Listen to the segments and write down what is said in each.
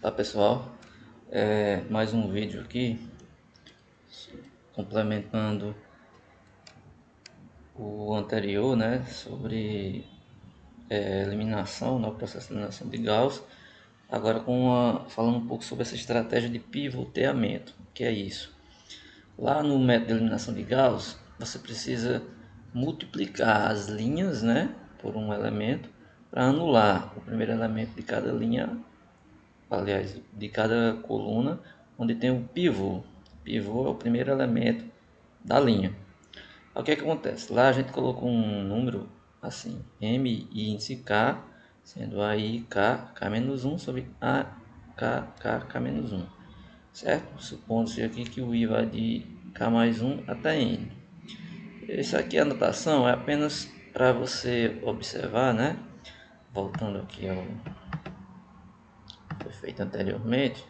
Tá, pessoal, mais um vídeo aqui complementando o anterior, né, sobre eliminação, né, o processo de eliminação de Gauss. Agora falando um pouco sobre essa estratégia de pivoteamento, que é isso. Lá no método de eliminação de Gauss, você precisa multiplicar as linhas, né, por um elemento para anular o primeiro elemento de cada linha, aliás, de cada coluna, onde tem o pivô. Pivô é o primeiro elemento da linha. O que acontece? Lá a gente colocou um número assim, m e índice k, sendo a i k, k-1 sobre a k, k, k-1, certo? Supondo-se aqui que o i vai de k mais 1 até n. Isso aqui, a anotação, é apenas para você observar, né? Voltando aqui ao que foi feito anteriormente,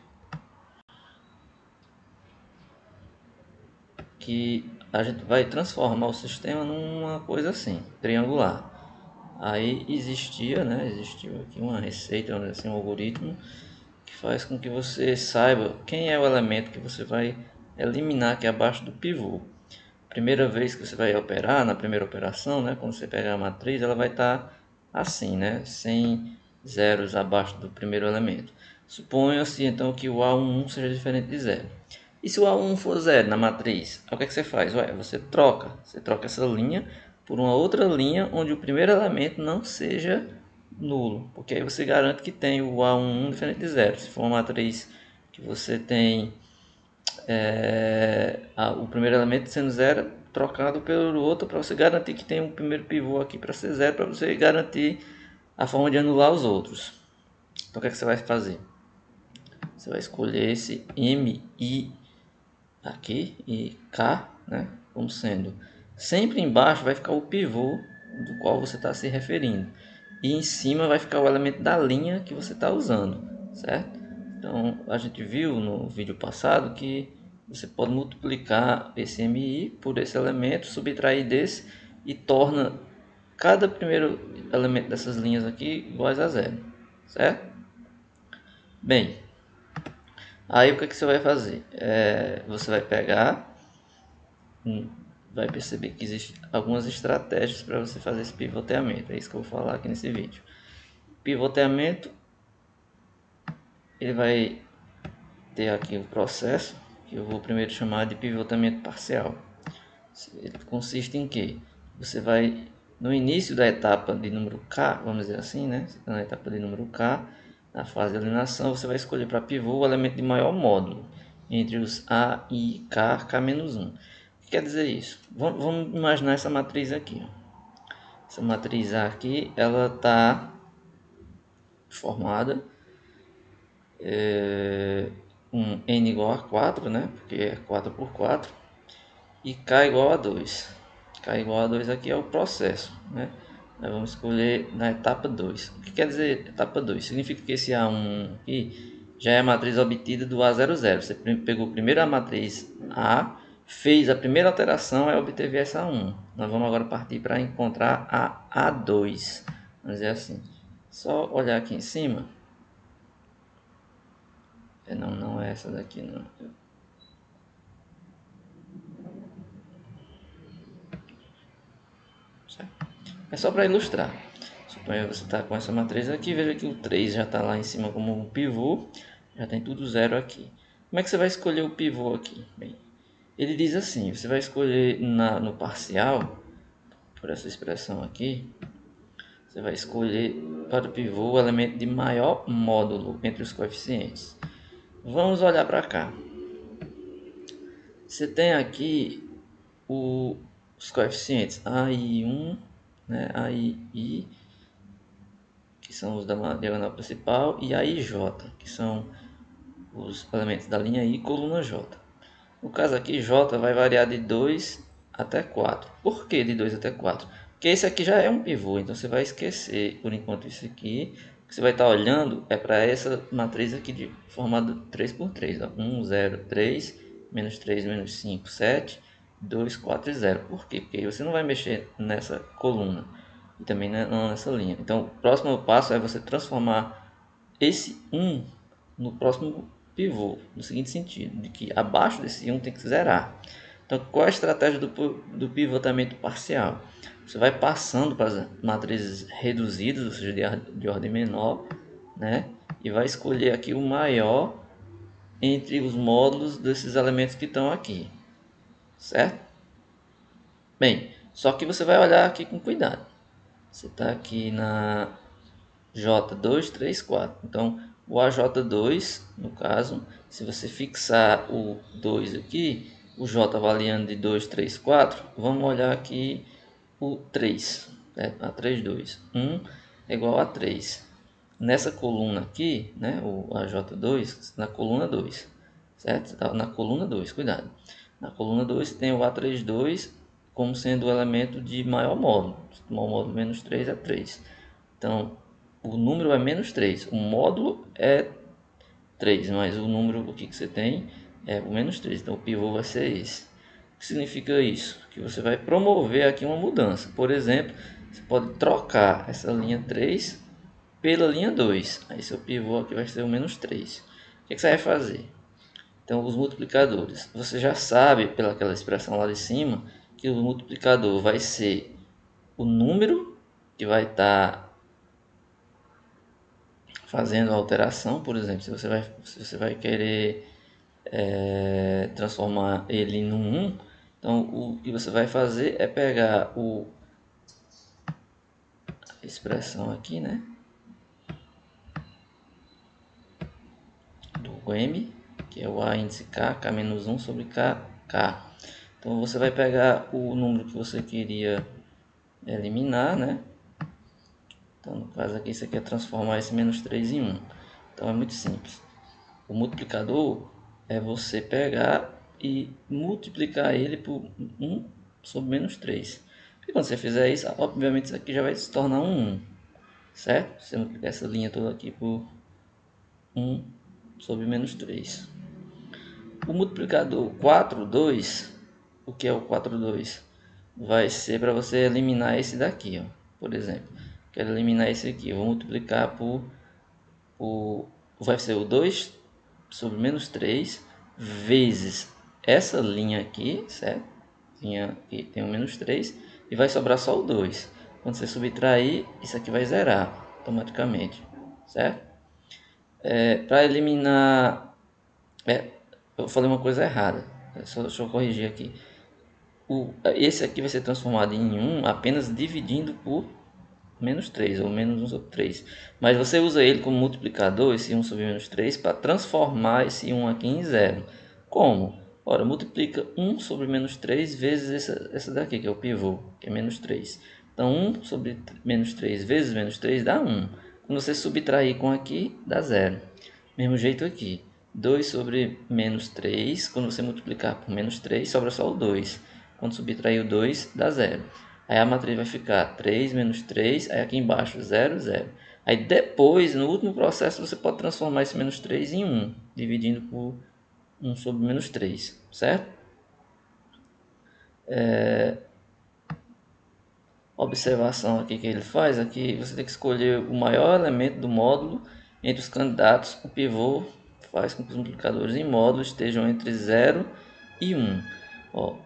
que a gente vai transformar o sistema numa coisa assim, triangular. Aí existiu aqui uma receita, assim, um algoritmo que faz com que você saiba quem é o elemento que você vai eliminar aqui abaixo do pivô. Primeira vez que você vai operar, na primeira operação, né, quando você pegar a matriz, ela vai estar assim, né, sem zeros abaixo do primeiro elemento. Suponha-se então que o A11 seja diferente de zero. E se o A1 for zero na matriz, o que é que você faz? Você troca essa linha por uma outra linha onde o primeiro elemento não seja nulo, porque aí você garante que tem o A11 diferente de zero. Se for uma matriz que você tem o primeiro elemento sendo zero trocado pelo outro, para você garantir que tem um primeiro pivô aqui para ser zero, para você garantir a forma de anular os outros. Então o que é que você vai fazer? Você vai escolher esse M, I aqui e K, né, como sendo sempre embaixo vai ficar o pivô do qual você está se referindo, e em cima vai ficar o elemento da linha que você está usando, certo? Então a gente viu no vídeo passado que você pode multiplicar esse MI por esse elemento, subtrair desse e torna cada primeiro elemento dessas linhas aqui iguais a zero, certo? Bem, aí o que você vai fazer? Você vai pegar, vai perceber que existem algumas estratégias para você fazer esse pivoteamento. É isso que eu vou falar aqui nesse vídeo. Pivoteamento, ele vai ter aqui o processo que eu vou primeiro chamar de pivoteamento parcial. Ele consiste em que você vai no início da etapa de número k, vamos dizer assim, né? Na etapa de número k, na fase de eliminação, você vai escolher para pivô o elemento de maior módulo entre os a, i, k, k-1. O que quer dizer isso? Vamos imaginar essa matriz aqui. Essa matriz A aqui, ela está formada com n igual a 4, né? Porque é 4 por 4, e k igual a 2. K igual a 2 aqui é o processo, né? Nós vamos escolher na etapa 2. O que quer dizer etapa 2? Significa que esse A1 aqui já é a matriz obtida do A00. Você pegou primeiro a matriz A, fez a primeira alteração e obteve essa A1. Nós vamos agora partir para encontrar a A2. Vamos dizer assim. Só olhar aqui em cima. Não é essa daqui, não. É só para ilustrar. Suponha que você está com essa matriz aqui, veja que o 3 já está lá em cima como um pivô, já tem tudo zero aqui. Como é que você vai escolher o pivô aqui? Bem, ele diz assim, você vai escolher no parcial, por essa expressão aqui, você vai escolher para o pivô o elemento de maior módulo entre os coeficientes. Vamos olhar para cá. Você tem aqui os coeficientes A e 1, né, A e I, que são os da diagonal principal, e a IJ, que são os elementos da linha I, coluna J. No caso aqui, J vai variar de 2 até 4. Por que de 2 até 4? Porque esse aqui já é um pivô, então você vai esquecer por enquanto isso aqui. O que você vai estar olhando é para essa matriz aqui de formada 3 por 3. Ó. 1, 0, 3, menos 3, menos 5, 7, 2, 4 e 0. Por quê? Porque aí você não vai mexer nessa coluna e também não nessa linha. Então, o próximo passo é você transformar esse 1 no próximo pivô, no seguinte sentido, de que abaixo desse 1 tem que zerar. Então, qual é a estratégia do pivotamento parcial? Você vai passando para as matrizes reduzidas, ou seja, de ordem menor, né? E vai escolher aqui o maior entre os módulos desses elementos que estão aqui, certo? Bem, só que você vai olhar aqui com cuidado. Você está aqui na J2, 3, 4. Então, o AJ2, no caso, se você fixar o 2 aqui, o J avaliando de 2, 3, 4, vamos olhar aqui o 3, né? A3, 2. 1 é igual a 3. Nessa coluna aqui, né, o AJ2, na coluna 2, certo? Tá na coluna 2, cuidado. Na coluna 2 tem o A32 como sendo o elemento de maior módulo. O maior módulo menos 3 é 3. Então, o número é menos 3. O módulo é 3, mas o número o que você tem é o menos 3. Então, o pivô vai ser esse. O que significa isso? Que você vai promover aqui uma mudança. Por exemplo, você pode trocar essa linha 3 pela linha 2. Aí, seu pivô aqui vai ser o menos 3. O que você vai fazer? Então, os multiplicadores. Você já sabe, pelaquela expressão lá de cima, que o multiplicador vai ser o número que vai estar fazendo a alteração. Por exemplo, se você vai querer transformar ele no 1, então o que você vai fazer é pegar a expressão aqui, né, do m, que é o a índice k, k menos 1 sobre k, k. Então você vai pegar o número que você queria eliminar, né? Então no caso aqui você quer transformar esse menos 3 em 1. Então é muito simples. O multiplicador é você pegar e multiplicar ele por 1 sobre menos 3. E quando você fizer isso, obviamente isso aqui já vai se tornar um 1, certo? Você multiplicar essa linha toda aqui por 1 sobre menos 3. O multiplicador 4, 2, o que é o 4, 2? Vai ser para você eliminar esse daqui, ó. Por exemplo, quero eliminar esse aqui, eu vou multiplicar vai ser o 2 sobre menos 3 vezes essa linha aqui, certo? Linha aqui tem o menos 3 e vai sobrar só o 2. Quando você subtrair, isso aqui vai zerar automaticamente, certo? Para eliminar... eu falei uma coisa errada, só deixa eu corrigir aqui. Esse aqui vai ser transformado em 1 apenas dividindo por menos 3 ou menos 1 sobre 3. Mas você usa ele como multiplicador, esse 1 sobre menos 3, para transformar esse 1 aqui em 0. Como? Ora, multiplica 1 sobre menos 3 vezes essa daqui, que é o pivô, que é menos 3. Então, 1 sobre menos 3 vezes menos 3 dá 1. Quando você subtrair com aqui, dá 0. Mesmo jeito aqui. 2 sobre menos 3, quando você multiplicar por menos 3, sobra só o 2. Quando subtrair o 2, dá 0. Aí a matriz vai ficar 3 menos 3, aí aqui embaixo 0, 0. Aí depois, no último processo, você pode transformar esse menos 3 em 1, dividindo por 1 sobre menos 3, certo? Observação aqui que ele faz, aqui você tem que escolher o maior elemento do módulo entre os candidatos. O pivô faz com que os multiplicadores em módulo estejam entre 0 e 1. Ó,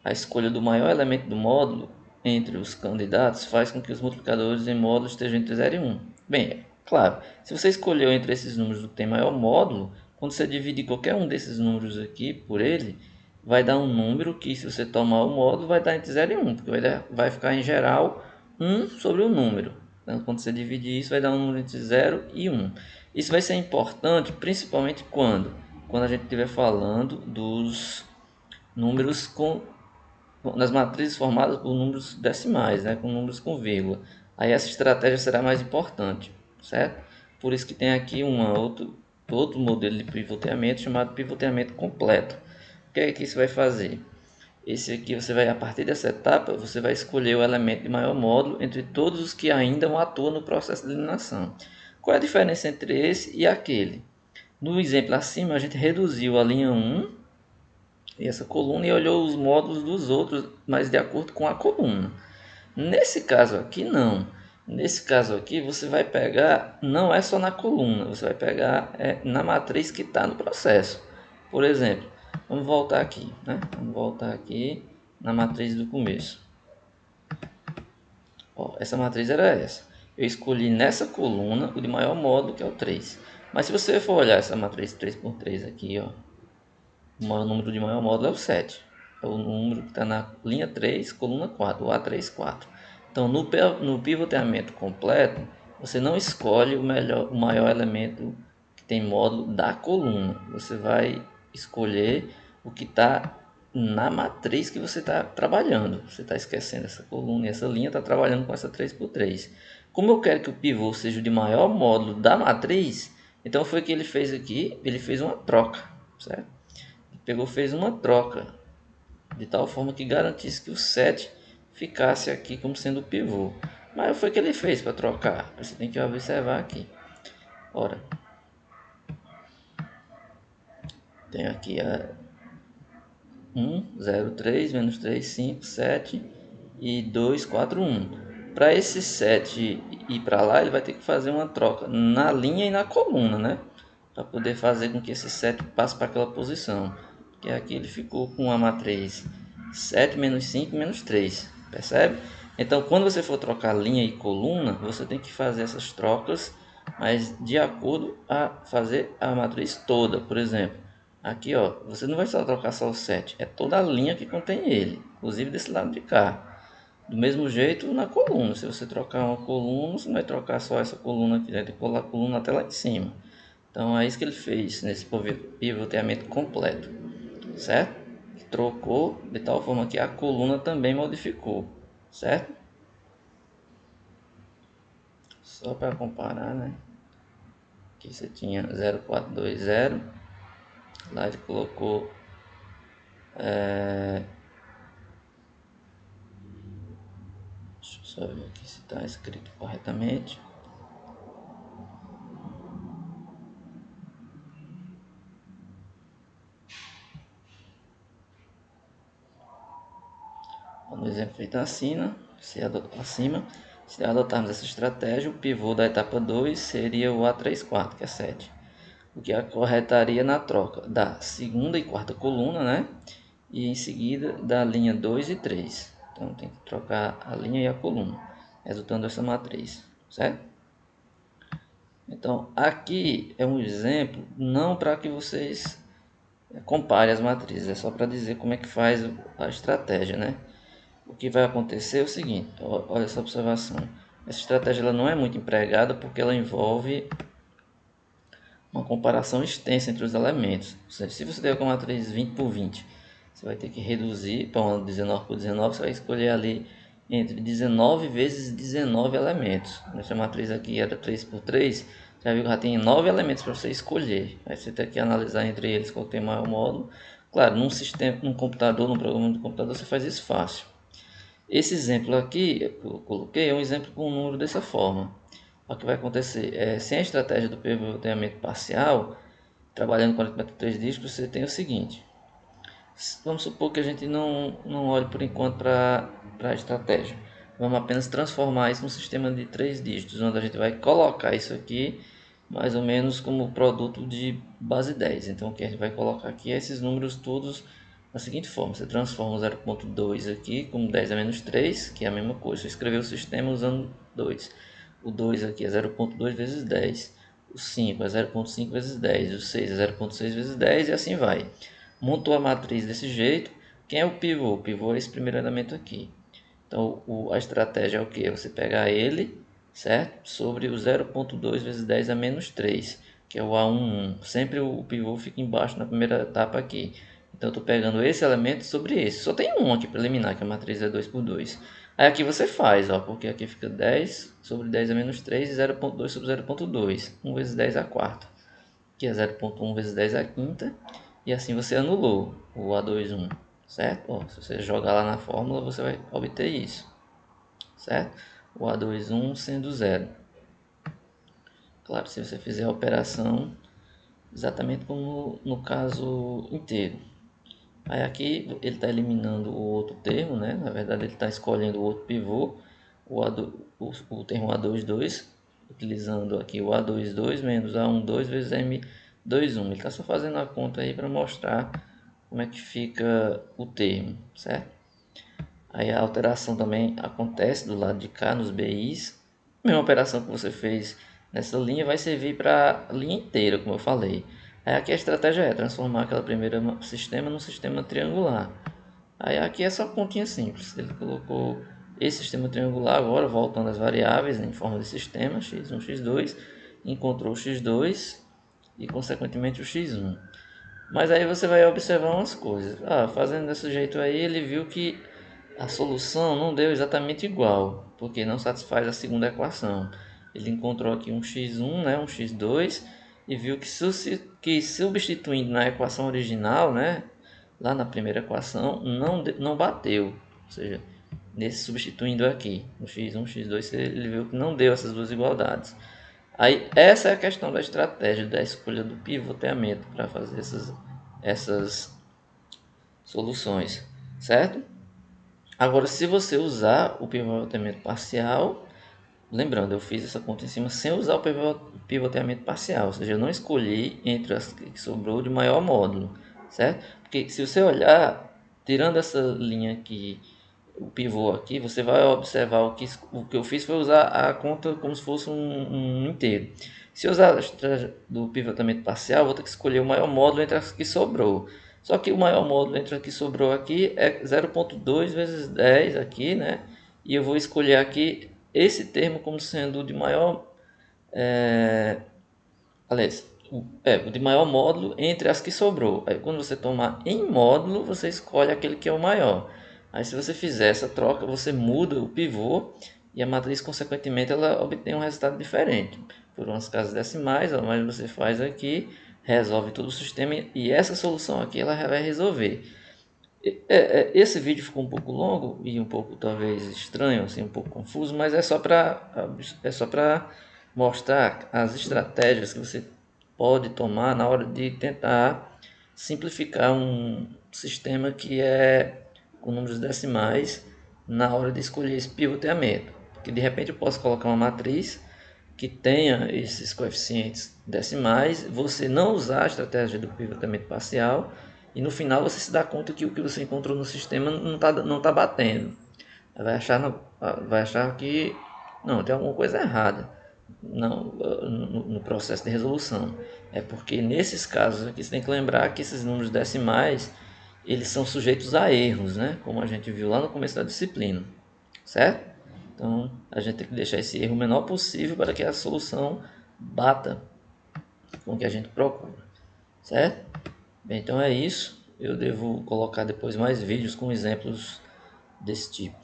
a escolha do maior elemento do módulo entre os candidatos faz com que os multiplicadores em módulo estejam entre 0 e 1. Bem, claro, se você escolheu entre esses números que tem maior módulo, quando você dividir qualquer um desses números aqui por ele, vai dar um número que, se você tomar o módulo, vai dar entre 0 e 1, porque vai ficar em geral 1 sobre o número. Então, quando você dividir isso, vai dar um número entre 0 e 1. Isso vai ser importante, principalmente quando a gente estiver falando dos números nas matrizes formadas por números decimais, né, com números com vírgula. Aí essa estratégia será mais importante, certo? Por isso que tem aqui outro modelo de pivoteamento chamado pivoteamento completo. O que é que isso vai fazer? Esse aqui você vai, a partir dessa etapa, você vai escolher o elemento de maior módulo entre todos os que ainda atuam no processo de eliminação. Qual é a diferença entre esse e aquele? No exemplo acima, a gente reduziu a linha 1 e essa coluna e olhou os módulos dos outros, mas de acordo com a coluna. Nesse caso aqui, não. Nesse caso aqui, você vai pegar, não é só na coluna, você vai pegar na matriz que está no processo. Por exemplo, vamos voltar aqui, né? Vamos voltar aqui na matriz do começo. Ó, essa matriz era essa. Eu escolhi nessa coluna o de maior módulo, que é o 3. Mas se você for olhar essa matriz 3 por 3 aqui, ó, o maior número de maior módulo é o 7. É o número que está na linha 3, coluna 4, o A34. Então, no pivoteamento completo, você não escolhe o maior elemento que tem módulo da coluna. Você vai escolher o que está na matriz que você está trabalhando. Você está esquecendo essa coluna e essa linha está trabalhando com essa 3 por 3. Como eu quero que o pivô seja o de maior módulo da matriz, então foi o que ele fez aqui. Ele fez uma troca, certo? Pegou, fez uma troca de tal forma que garantisse que o 7 ficasse aqui como sendo o pivô. Mas foi o que ele fez para trocar. Você tem que observar aqui. Ora, tem aqui a 1, 0, 3, menos 3, 5, 7 e 2, 4, 1. Para esse 7 ir para lá, ele vai ter que fazer uma troca na linha e na coluna, né? Para poder fazer com que esse 7 passe para aquela posição. Que aqui ele ficou com a matriz 7 menos 5 menos 3, percebe? Então, quando você for trocar linha e coluna, você tem que fazer essas trocas, mas de acordo a fazer a matriz toda. Por exemplo, aqui ó, você não vai só trocar só o 7, é toda a linha que contém ele, inclusive desse lado de cá. Do mesmo jeito na coluna, se você trocar uma coluna, você não vai trocar só essa coluna aqui, vai ter que colar a coluna até lá em cima. Então é isso que ele fez nesse pivoteamento completo, certo? Trocou de tal forma que a coluna também modificou, certo? Só para comparar, né? Aqui você tinha 0420, lá ele colocou deixa eu só ver aqui se está escrito corretamente. No exemplo feito acima, se adotarmos essa estratégia, o pivô da etapa 2 seria o A34, que é 7. O que acorretaria na troca da segunda e quarta coluna, né? E em seguida da linha 2 e 3. Então tem que trocar a linha e a coluna, resultando dessa matriz, certo? Então aqui é um exemplo, não para que vocês comparem as matrizes, é só para dizer como é que faz a estratégia, né? O que vai acontecer é o seguinte, olha essa observação. Essa estratégia ela não é muito empregada porque ela envolve uma comparação extensa entre os elementos. Ou seja, se você der uma matriz 20 por 20, você vai ter que reduzir para uma 19 por 19, você vai escolher ali entre 19 vezes 19 elementos. Nessa matriz aqui era 3 por 3, já viu que já tem 9 elementos para você escolher. Aí você tem que analisar entre eles qual tem maior módulo. Claro, num sistema, num computador, num programa de computador, você faz isso fácil. Esse exemplo aqui que eu coloquei é um exemplo com um número dessa forma. O que vai acontecer é, sem a estratégia do pivoteamento parcial, trabalhando com aritmética 3 dígitos, você tem o seguinte. Vamos supor que a gente não olhe por enquanto para a estratégia. Vamos apenas transformar isso num sistema de 3 dígitos, onde a gente vai colocar isso aqui mais ou menos como produto de base 10. Então o que a gente vai colocar aqui é esses números todos da seguinte forma. Você transforma o 0.2 aqui como 10 a menos 3, que é a mesma coisa. Você escreveu o sistema usando 2. O 2 aqui é 0.2 vezes 10. O 5 é 0.5 vezes 10. O 6 é 0.6 vezes 10 e assim vai. Montou a matriz desse jeito. Quem é o pivô? O pivô é esse primeiro elemento aqui. Então a estratégia é o que? Você pegar ele, certo? Sobre o 0.2 vezes 10 a menos 3, que é o A11. Sempre o pivô fica embaixo na primeira etapa aqui. Então eu estou pegando esse elemento sobre esse. Só tem um aqui para eliminar, que a matriz é 2 por 2. Aí aqui você faz, ó, porque aqui fica 10 sobre 10 a menos 3 e 0.2 sobre 0.2. 1 vezes 10 a quarta. Que é 0.1 vezes 10 a quinta. E assim você anulou o A21, certo? Ó, se você jogar lá na fórmula, você vai obter isso, certo? O A21 sendo zero. Claro, se você fizer a operação exatamente como no caso inteiro. Aí aqui ele está eliminando o outro termo, né? Na verdade ele está escolhendo o outro pivô. o termo A22, utilizando aqui o A22 menos A12 vezes M21. Ele está só fazendo a conta aí para mostrar como é que fica o termo, certo? Aí a alteração também acontece do lado de cá nos BIs. A mesma operação que você fez nessa linha vai servir para a linha inteira, como eu falei. Aí aqui a estratégia é transformar aquela primeira sistema num sistema triangular. Aí aqui é só continha simples. Ele colocou esse sistema triangular agora, voltando as variáveis em forma de sistema, x1, x2, encontrou o x2 e consequentemente o x1. Mas aí você vai observar umas coisas. Fazendo desse jeito aí, ele viu que a solução não deu exatamente igual, porque não satisfaz a segunda equação. Ele encontrou aqui um x1, né, um x2, e viu que substituindo na equação original, né, lá na primeira equação, não bateu. Ou seja, nesse substituindo aqui, no x1, x2, ele viu que não deu essas duas igualdades. Aí essa é a questão da estratégia da escolha do pivoteamento para fazer essas soluções, certo? Agora, se você usar o pivoteamento parcial, lembrando, eu fiz essa conta em cima sem usar o pivoteamento parcial, ou seja, eu não escolhi entre as que sobrou de maior módulo, certo? Porque se você olhar, tirando essa linha aqui, o pivô aqui, você vai observar o que eu fiz foi usar a conta como se fosse um inteiro. Se eu usar do pivotamento parcial, vou ter que escolher o maior módulo entre as que sobrou. Só que o maior módulo entre as que sobrou aqui é 0,2 vezes 10 aqui, né? E eu vou escolher aqui esse termo como sendo o de maior, aliás, o de maior módulo entre as que sobrou. Aí quando você tomar em módulo, você escolhe aquele que é o maior. Aí se você fizer essa troca, você muda o pivô e a matriz, consequentemente, ela obtém um resultado diferente. Por umas casas decimais, mas você faz aqui, resolve todo o sistema e essa solução aqui ela vai resolver. Esse vídeo ficou um pouco longo e um pouco talvez estranho, assim, um pouco confuso, mas é só para mostrar as estratégias que você pode tomar na hora de tentar simplificar um sistema que é com números decimais na hora de escolher esse pivoteamento. Porque de repente eu posso colocar uma matriz que tenha esses coeficientes decimais, você não usar a estratégia do pivotamento parcial e no final você se dá conta que o que você encontrou no sistema não tá batendo. Vai achar que não, tem alguma coisa errada no processo de resolução. É porque nesses casos aqui você tem que lembrar que esses números decimais eles são sujeitos a erros, né? Como a gente viu lá no começo da disciplina, certo? Então a gente tem que deixar esse erro o menor possível para que a solução bata com o que a gente procura, certo? Bem, então é isso. Eu devo colocar depois mais vídeos com exemplos desse tipo.